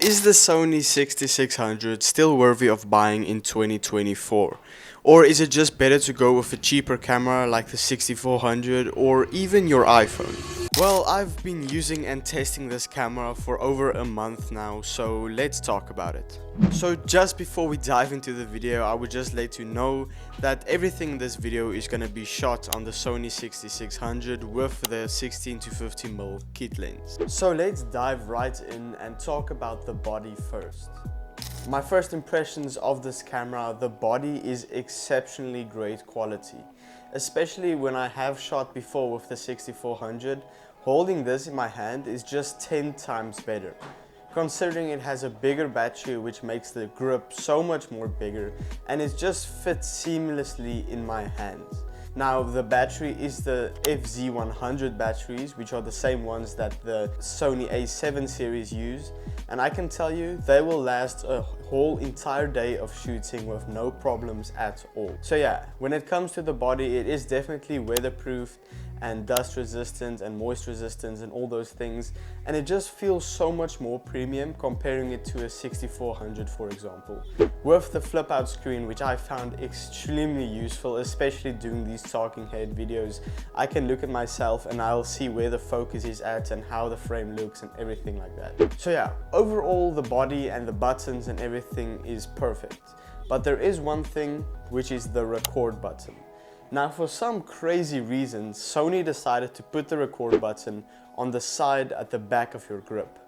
Is the Sony 6600 still worthy of buying in 2024? Or is it just better to go with a cheaper camera like the 6400 or even your iPhone? Well, I've been using and testing this camera for over a month now, so let's talk about it. So just before we dive into the video, I would just let you know that everything in this video is going to be shot on the Sony 6600 with the 16 to 50mm kit lens. So let's dive right in and talk about the body first. My first impressions of this camera, the body is exceptionally great quality. Especially when I have shot before with the 6400, holding this in my hand is just 10 times better. Considering it has a bigger battery which makes the grip so much more bigger and it just fits seamlessly in my hands. Now the battery is the FZ100 batteries, which are the same ones that the Sony A7 series use, and I can tell you they will last a whole entire day of shooting with no problems at all. So yeah, when it comes to the body, it is definitely weatherproof and dust resistant and moist resistant and all those things, and it just feels so much more premium comparing it to a 6400 for example. With the flip out screen, which I found extremely useful, especially doing these talking head videos, I can look at myself and I'll see where the focus is at and how the frame looks and everything like that. So yeah, overall the body and the buttons and everything is perfect, but there is one thing, which is the record button. Now for some crazy reason, Sony decided to put the record button on the side at the back of your grip.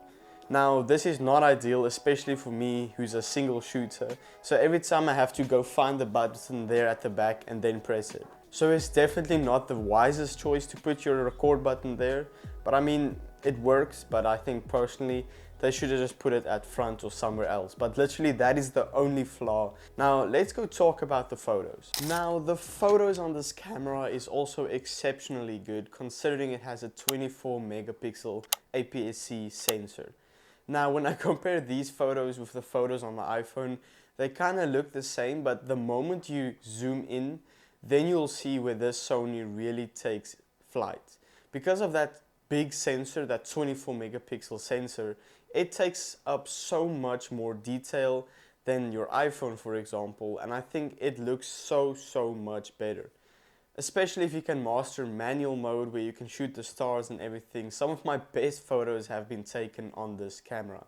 Now this is not ideal, especially for me who's a single shooter, so every time I have to go find the button there at the back and then press it. So it's definitely not the wisest choice to put your record button there, but I mean it works, but I think personally they should have just put it at front or somewhere else. But literally that is the only flaw. Now let's go talk about the photos. Now the photos on this camera is also exceptionally good considering it has a 24 megapixel APS-C sensor. Now when I compare these photos with the photos on my iPhone, they kind of look the same, but the moment you zoom in, then you'll see where this Sony really takes flight. Because of that big sensor, that 24 megapixel sensor, it takes up so much more detail than your iPhone for example, and I think it looks so much better. Especially if you can master manual mode where you can shoot the stars and everything. Some of my best photos have been taken on this camera.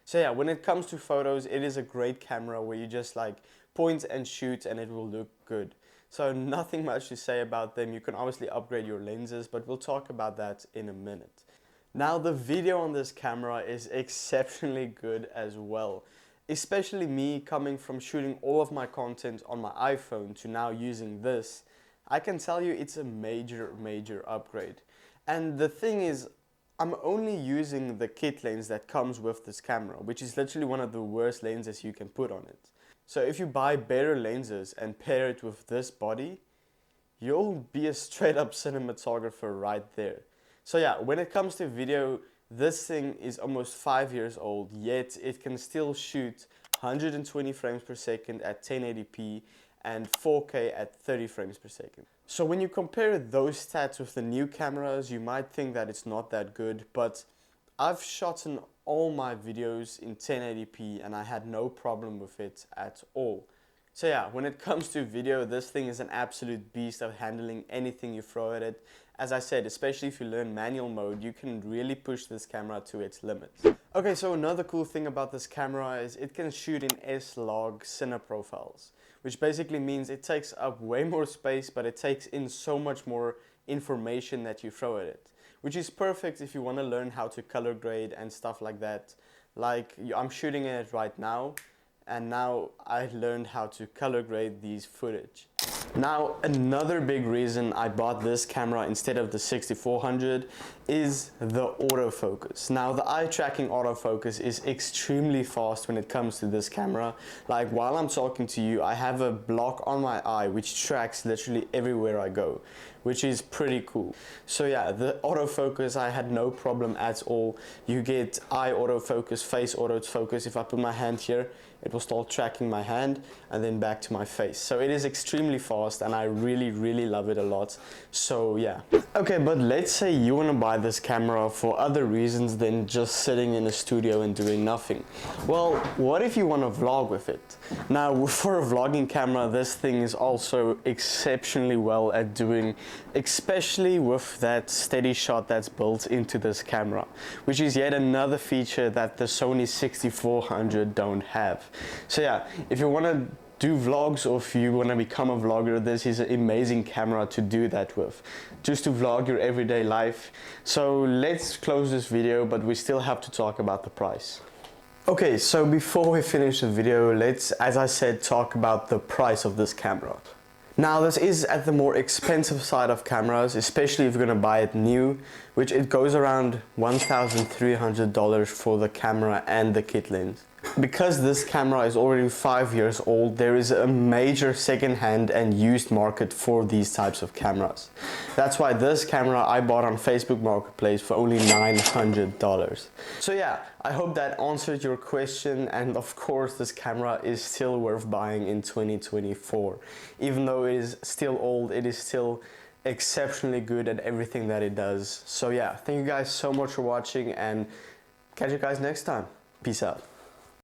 So yeah, when it comes to photos, it is a great camera where you just like point and shoot and it will look good. So nothing much to say about them. You can obviously upgrade your lenses, but we'll talk about that in a minute. Now the video on this camera is exceptionally good as well. Especially me coming from shooting all of my content on my iPhone to now using this, I can tell you it's a major upgrade. And the thing is, I'm only using the kit lens that comes with this camera, which is literally one of the worst lenses you can put on it. So if you buy better lenses and pair it with this body, you'll be a straight up cinematographer right there. So yeah, when it comes to video, this thing is almost 5 years old, yet it can still shoot 120 frames per second at 1080p and 4K at 30 frames per second. So when you compare those stats with the new cameras, you might think that it's not that good, but I've shot in all my videos in 1080p and I had no problem with it at all. So yeah, when it comes to video, this thing is an absolute beast of handling anything you throw at it. As I said, especially if you learn manual mode, you can really push this camera to its limits. Okay, so another cool thing about this camera is it can shoot in S-Log cine profiles, which basically means it takes up way more space, but it takes in so much more information that you throw at it, which is perfect if you want to learn how to color grade and stuff like that. Like I'm shooting in it right now, and now I learned how to color grade these footage. Now another big reason I bought this camera instead of the 6400 is the autofocus. Now the eye tracking autofocus is extremely fast when it comes to this camera. Like while I'm talking to you, I have a block on my eye which tracks literally everywhere I go, which is pretty cool. So yeah, the autofocus, I had no problem at all. You get eye autofocus, face autofocus. If I put my hand here, it will start tracking my hand and then back to my face. So it is extremely extremely fast and I really love it a lot. So yeah. Okay, but let's say you want to buy this camera for other reasons than just sitting in a studio and doing nothing. Well, what if you want to vlog with it? Now, for a vlogging camera, this thing is also exceptionally well at doing, especially with that steady shot that's built into this camera, which is yet another feature that the Sony 6400 don't have. So yeah, if you want to do vlogs or if you want to become a vlogger, this is an amazing camera to do that with, just to vlog your everyday life. So let's close this video, but we still have to talk about the price. Okay, so before we finish the video, let's, as I said, talk about the price of this camera. Now, this is at the more expensive side of cameras, especially if you're going to buy it new, which it goes around $1,300 for the camera and the kit lens. Because this camera is already 5 years old, there is a major second-hand and used market for these types of cameras. That's why this camera I bought on Facebook Marketplace for only $900. So yeah, I hope that answered your question, and of course this camera is still worth buying in 2024. Even though it is still old, it is still exceptionally good at everything that it does. So yeah, thank you guys so much for watching and catch you guys next time. Peace out.